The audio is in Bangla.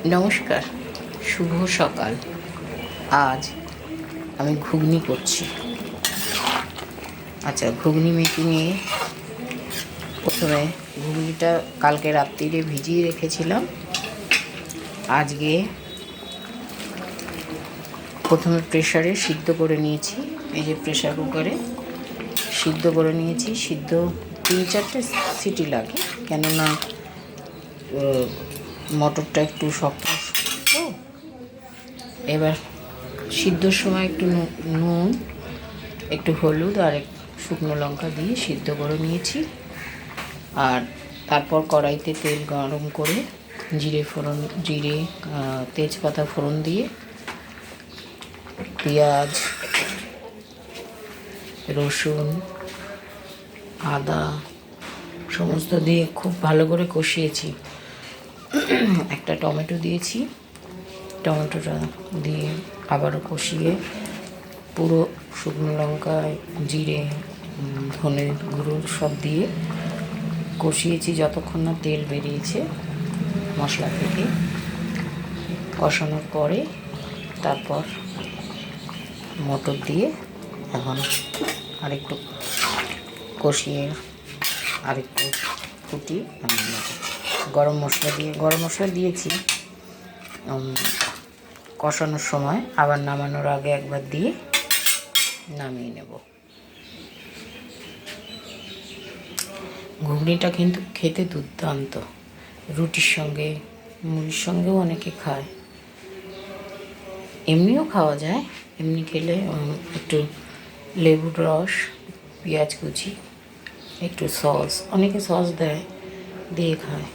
নমস্কার, শুভ সকাল। আজ আমি ঘুগনি করছি। আচ্ছা, ঘুগনি মেকিংয়ে প্রথমে ঘুগনিটা কালকে রাত্রিরে ভিজিয়ে রেখেছিলাম। আজকে প্রথমে প্রেসারে সিদ্ধ করে নিয়েছি। এই যে প্রেসার কুকারে সিদ্ধ করে নিয়েছি। সিদ্ধ 3-4টে সিটি লাগে, কেননা মটরটা একটু শক্ত। তো এবার সিদ্ধর সময় একটু নুন, একটু হলুদ আর শুকনো লঙ্কা দিয়ে সিদ্ধ করে নিয়েছি। আর তারপর কড়াইতে তেল গরম করে জিরে তেজপাতা ফোড়ন দিয়ে পেঁয়াজ, রসুন, আদা সমস্ত দিয়ে খুব ভালো করে কষিয়েছি। একটা টমেটো দিয়েছি। টমেটোটা দিয়ে আবারও কষিয়ে পুরো শুকনো লঙ্কা, জিরে, ধনে গুঁড়ো সব দিয়ে কষিয়েছি যতক্ষণ না তেল বেরিয়েছে মশলা থেকে। কষানোর পরে তারপর মটর দিয়ে এখন আরেকটু কষিয়ে আরেকটু ফুটিয়ে নামিয়ে নেব। গরম মশলা দিয়েছি কষানোর সময়, আবার নামানোর আগে একবার দিয়ে নামিয়ে নেব। ঘুগনিটা কিন্তু খেতে দুর্দান্ত। রুটির সঙ্গে, মুড়ির সঙ্গেও অনেকে খায়, এমনিও খাওয়া যায়। এমনি খেলে একটু লেবুর রস, পেঁয়াজ কুচি, একটু সস, অনেকে সস দেয়, দিয়ে খায়।